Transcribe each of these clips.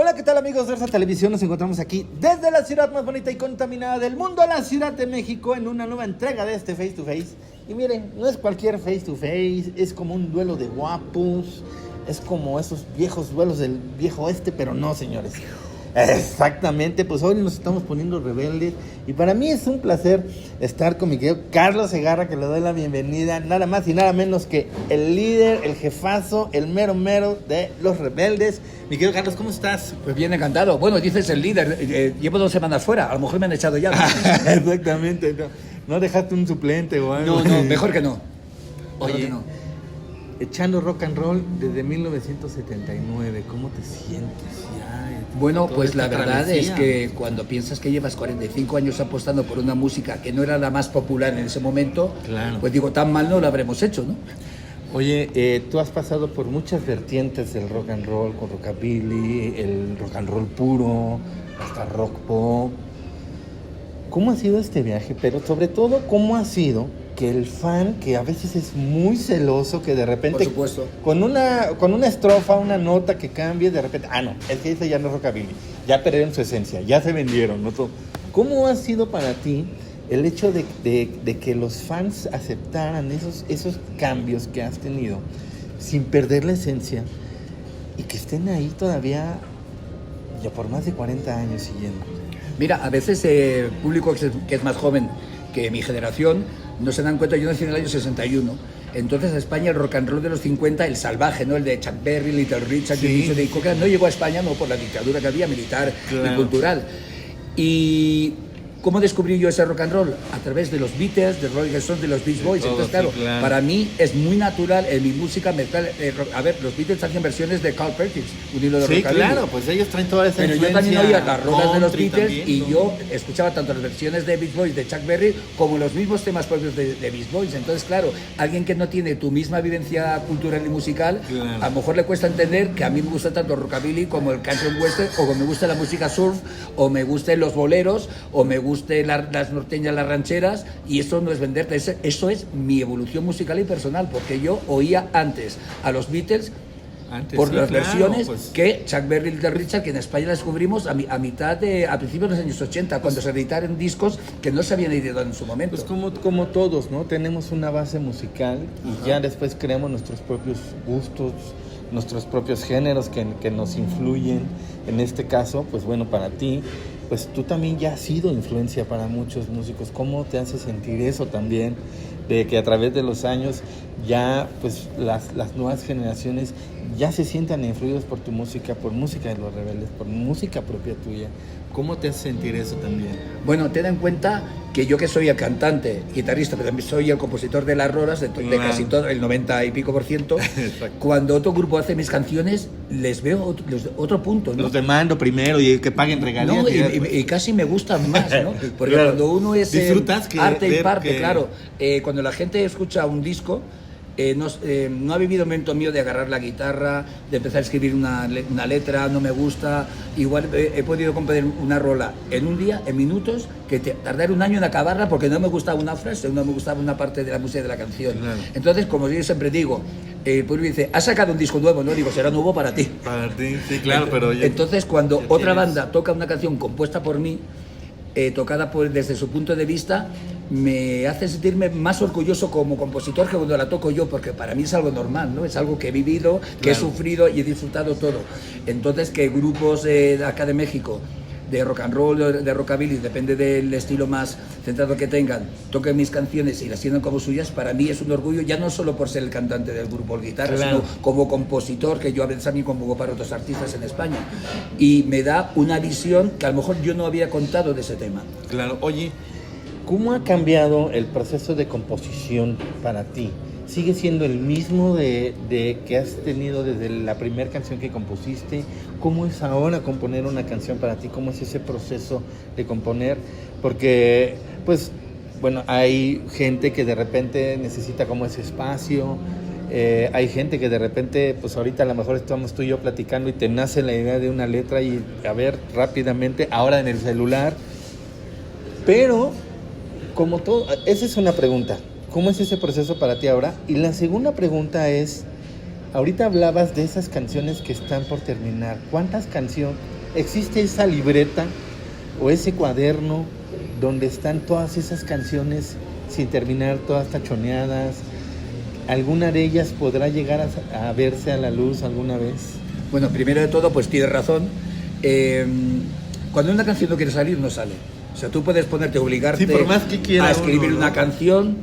Hola, ¿qué tal amigos de Versa Televisión? Nos encontramos aquí desde la ciudad más bonita y contaminada del mundo, la Ciudad de México, en una nueva entrega de este Face to Face. Y miren, no es cualquier Face to Face, es como un duelo de guapos, es como esos viejos duelos del viejo oeste, pero no, señores. Exactamente, pues hoy nos estamos poniendo rebeldes y para mí es un placer estar con mi querido Carlos Segarra, que le doy la bienvenida, nada más y nada menos que el líder, el jefazo, el mero mero de los rebeldes. Mi querido Carlos, ¿cómo estás? Pues bien, encantado. Bueno, dices el líder, llevo 2 semanas fuera, a lo mejor me han echado ya. Exactamente, no dejaste un suplente o algo. No, mejor que no. Oye, echando rock and roll desde 1979, ¿cómo te sientes ya? Bueno, pues la verdad travesía. es que cuando piensas que llevas 45 años apostando por una música que no era la más popular en ese momento, Claro. pues digo, tan mal no lo habremos hecho, ¿no? Oye, tú has pasado por muchas vertientes del rock and roll, con rockabilly, el rock and roll puro, hasta rock pop. ¿Cómo ha sido este viaje? Pero sobre todo, ¿cómo ha sido que el fan, que a veces es muy celoso, que de repente... Por supuesto. Con una estrofa, una nota que cambie, de repente... Ah, no, el que dice ya no es rockabilly. Ya perdieron su esencia, ya se vendieron, ¿no? ¿Cómo ha sido para ti el hecho de que los fans aceptaran esos cambios que has tenido sin perder la esencia y que estén ahí todavía ya por más de 40 años siguiendo? Mira, a veces el público que es más joven que mi generación no se dan cuenta. Yo nací en el año 61. Entonces a España el rock and roll de los 50, el salvaje, ¿no? El de Chuck Berry, Little Richard, Sí. de Coca, no llegó a España no por la dictadura que había, militar Claro. y cultural. Y ¿cómo descubrí yo ese rock and roll? A través de los Beatles, de Rolling Stones, de los Beach Boys. todo, Entonces, claro, sí, claro. para mí es muy natural en mi música mezclar. A ver, los Beatles hacen versiones de Carl Perkins, un hilo de Sí, rockabilly. claro, pues ellos traen toda esa Pero yo influencia también oía las rolas de los country Beatles también, y ¿no? yo escuchaba tanto las versiones de Beach Boys, de Chuck Berry, como los mismos temas propios de Beach Boys. Entonces, claro, alguien que no tiene tu misma vivencia cultural y musical, Claro. a lo mejor le cuesta entender que a mí me gusta tanto el rockabilly como el country and western, o que me gusta la música surf, o me gusten los boleros, o me guste las norteñas, las rancheras, y eso no es venderte, eso es mi evolución musical y personal, porque yo oía antes a los Beatles Antes, por sí, las claro, versiones pues. que Chuck Berry y Little Richard, que en España la descubrimos a principios de los años 80, cuando se editaron discos que no se habían editado en su momento. Pues como todos, ¿no? Tenemos una base musical y ya después creamos nuestros propios gustos, nuestros propios géneros que nos influyen. En este caso, pues bueno, para ti, pues tú también ya has sido influencia para muchos músicos. ¿Cómo te hace sentir eso también? De que a través de los años ya pues las nuevas generaciones ya se sientan influidos por tu música, por música de los rebeldes, por música propia tuya. ¿Cómo te hace sentir eso también? Bueno, ten en cuenta que yo, que soy el cantante, guitarrista, pero también soy el compositor de las rolas, de Claro. casi todo, el 90 y pico %. Exacto. Cuando otro grupo hace mis canciones, les veo otro punto, ¿no? Los demando primero y que paguen regalías. No, y después- y casi me gustan más, ¿no? Porque Claro. cuando uno es Disfrutas que arte y ver parte, que- claro. Cuando la gente escucha un disco, no ha vivido un momento mío de agarrar la guitarra, de empezar a escribir una letra, no me gusta. Igual he podido componer una rola en un día, en minutos, que tardar un año en acabarla porque no me gustaba una frase, no me gustaba una parte de la música de la canción. Claro. Entonces, como yo siempre digo, pues me dice, has sacado un disco nuevo, ¿no? Digo, será nuevo para ti. Para ti, sí, claro, pero oye, Entonces, cuando ya otra tienes- banda toca una canción compuesta por mí, tocada desde su punto de vista, me hace sentirme más orgulloso como compositor que cuando la toco yo, porque para mí es algo normal, ¿no? Es algo que he vivido, que he Claro. sufrido y he disfrutado todo. Entonces, que grupos de acá de México, de rock and roll, de rockabilly, depende del estilo más centrado que tengan, toquen mis canciones y las tienen como suyas, para mí es un orgullo, ya no solo por ser el cantante del grupo El Guitarra, Claro. sino como compositor, que yo a veces también compongo para otros artistas en España. Y me da una visión que a lo mejor yo no había contado de ese tema. Claro, oye, ¿cómo ha cambiado el proceso de composición para ti? ¿Sigue siendo el mismo de que has tenido desde la primera canción que compusiste? ¿Cómo es ahora componer una canción para ti? ¿Cómo es ese proceso de componer? Porque, pues, bueno, hay gente que de repente necesita como ese espacio. Hay gente que de repente, pues ahorita a lo mejor estamos tú y yo platicando y te nace la idea de una letra y a ver rápidamente, ahora en el celular. Pero, como todo, esa es una pregunta. ¿Cómo es ese proceso para ti ahora? Y la segunda pregunta es, ahorita hablabas de esas canciones que están por terminar. ¿Cuántas canciones? ¿existe esa libreta o ese cuaderno donde están todas esas canciones sin terminar, todas tachoneadas? ¿Alguna de ellas podrá llegar a verse a la luz alguna vez? Bueno, primero de todo, pues tienes razón. Cuando una canción no quiere salir, no sale. O sea, tú puedes obligarte Sí, por más que quiera a escribir uno, ¿no? una canción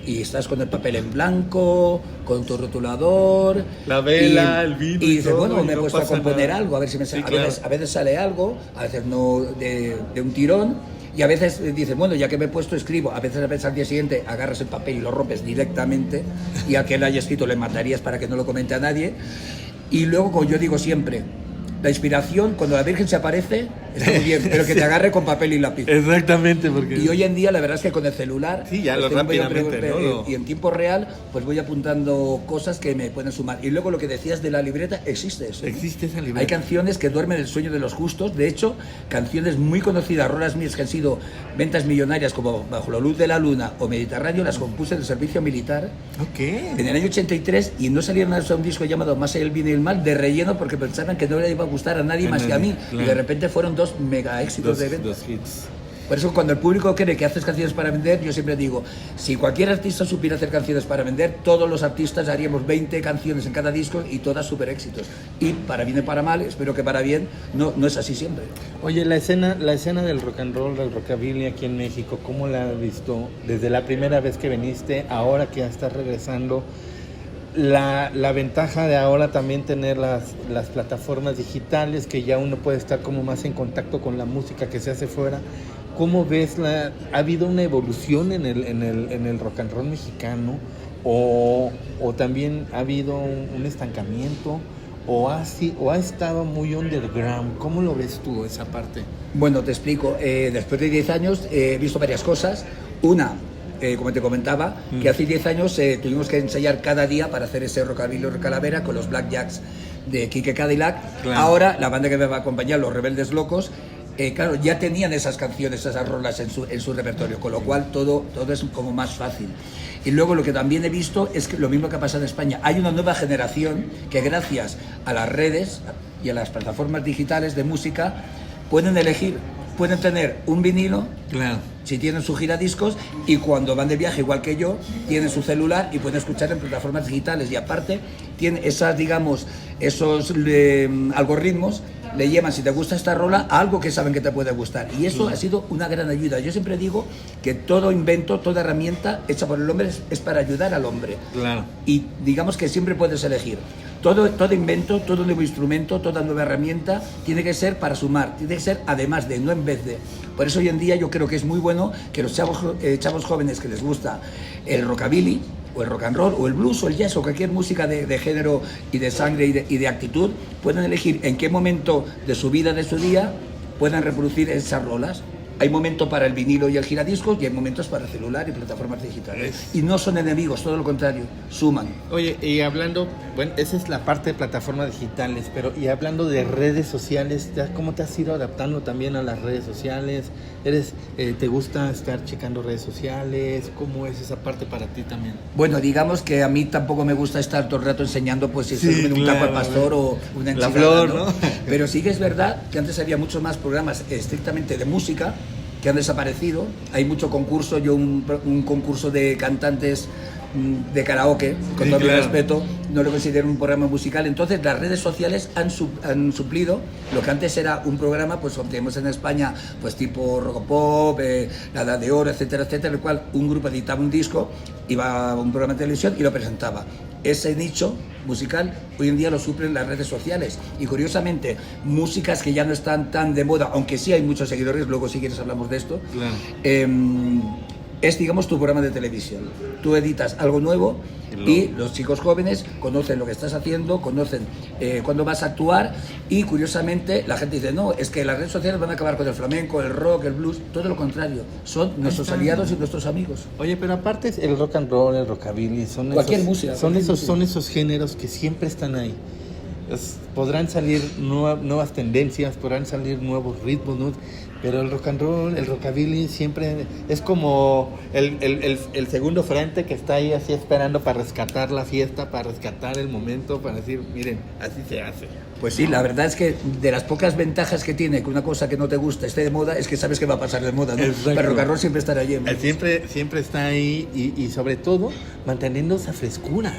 y estás con el papel en blanco, con tu rotulador, La vela, el vino y y dices, todo, bueno, y me he no puesto a pasa componer nada. algo, a ver si me sale. Sí, claro. A veces sale algo, a veces no de un tirón, y a veces dices, bueno, ya que me he puesto, escribo. A veces al día siguiente agarras el papel y lo rompes directamente, y al que lo haya escrito le matarías para que no lo comente a nadie. Y luego, como yo digo siempre, la inspiración, cuando la Virgen se aparece, está muy bien, pero que te agarre con papel y lápiz. Exactamente, porque... Y hoy en día la verdad es que con el celular, Sí, ya lo estoy muy rápidamente, ¿no? y en tiempo real, pues voy apuntando cosas que me pueden sumar. Y luego lo que decías de la libreta, existe eso, ¿no? Existe esa libreta. Hay canciones que duermen el sueño de los justos. De hecho, canciones muy conocidas, rolas mías que han sido ventas millonarias, como Bajo la luz de la luna o Mediterráneo, las compuse en el servicio militar Ok. en el año 83, y no salieron a un disco llamado Más allá del bien y el mal, de relleno, porque pensaban que no le iba a gustar a nadie más que a mí. Claro. Y de repente fueron dos mega éxitos de venta. Dos hits. Por eso, cuando el público cree que haces canciones para vender, yo siempre digo, si cualquier artista supiera hacer canciones para vender, todos los artistas haríamos 20 canciones en cada disco y todas super éxitos. Y para bien y para mal, espero que para bien, no es así siempre. Oye, la escena del rock and roll, del rockabilly aquí en México, ¿cómo la has visto desde la primera vez que viniste, ahora que ya estás regresando? La ventaja de ahora también tener las plataformas digitales, que ya uno puede estar como más en contacto con la música que se hace fuera. ¿Cómo ves ha habido una evolución en el rock and roll mexicano? ¿O también ha habido un estancamiento? ¿O ha estado muy underground? ¿Cómo lo ves tú esa parte? Bueno, te explico. Después de 10 años he visto varias cosas. Una, como te comentaba, que hace 10 años tuvimos que ensayar cada día para hacer ese Rockabilly Calavera con los Black Jacks de Quique Cadillac. Claro. Ahora, la banda que me va a acompañar, Los Rebeldes Locos, claro, ya tenían esas canciones, esas rolas en su repertorio, con lo cual todo es como más fácil. Y luego lo que también he visto es que lo mismo que ha pasado en España, hay una nueva generación que gracias a las redes y a las plataformas digitales de música pueden elegir, pueden tener un vinilo, Claro. si tienen su giradiscos, y cuando van de viaje, igual que yo, tienen su celular y pueden escuchar en plataformas digitales, y aparte tienen esas, digamos, esos algoritmos, le llevan, si te gusta esta rola, a algo que saben que te puede gustar, y eso ha sido una gran ayuda. Yo siempre digo que todo invento, toda herramienta hecha por el hombre es para ayudar al hombre, Claro. y digamos que siempre puedes elegir. Todo invento, todo nuevo instrumento, toda nueva herramienta tiene que ser para sumar, tiene que ser además de, no en vez de. Por eso hoy en día yo creo que es muy bueno que los chavos jóvenes que les gusta el rockabilly, o el rock and roll, o el blues, o el jazz, o cualquier música de género y de sangre y de actitud, puedan elegir en qué momento de su vida, de su día, puedan reproducir esas rolas. Hay momentos para el vinilo y el giradiscos, y hay momentos para el celular y plataformas digitales. Y no son enemigos, todo lo contrario, suman. Oye, y hablando, bueno, esa es la parte de plataformas digitales, pero y hablando de redes sociales, ¿cómo te has ido adaptando también a las redes sociales? ¿Te gusta estar checando redes sociales? ¿Cómo es esa parte para ti también? Bueno, digamos que a mí tampoco me gusta estar todo el rato enseñando, pues si Sí, estoy en un claro, campo al pastor o una la enchilada, flor, ¿no? Pero sí que es verdad que antes había muchos más programas estrictamente de música que han desaparecido. Hay mucho concurso, yo un concurso de cantantes de karaoke, con Sí, todo mi claro. respeto, no lo considero un programa musical. Entonces las redes sociales han suplido lo que antes era un programa, pues como tenemos en España, pues tipo Rocopop, La Edad de Oro, etcétera, etcétera, el cual un grupo editaba un disco, iba a un programa de televisión y lo presentaba. Ese nicho musical hoy en día lo suplen las redes sociales, y curiosamente músicas que ya no están tan de moda, aunque sí hay muchos seguidores, luego si quieres hablamos de esto. Claro. Es, digamos, tu programa de televisión. Tú editas algo nuevo y los chicos jóvenes conocen lo que estás haciendo, conocen cuándo vas a actuar, y curiosamente la gente dice, no, es que las redes sociales van a acabar con el flamenco, el rock, el blues. Todo lo contrario, son nuestros aliados y nuestros amigos. Oye, pero aparte el rock and roll, el rockabilly, Cualquier música, son cualquier esos géneros que siempre están ahí. Podrán salir nuevas tendencias, podrán salir nuevos ritmos, ¿no? Pero el rock and roll, el rockabilly siempre es como el segundo frente que está ahí así esperando para rescatar la fiesta, para rescatar el momento, para decir, miren, así se hace. Pues sí, la verdad es que de las pocas ventajas que tiene que una cosa que no te gusta esté de moda es que sabes que va a pasar de moda, ¿no? Exacto. Pero Rock and Roll siempre estará allí. ¿No? Siempre está ahí y sobre todo manteniendo esa frescura.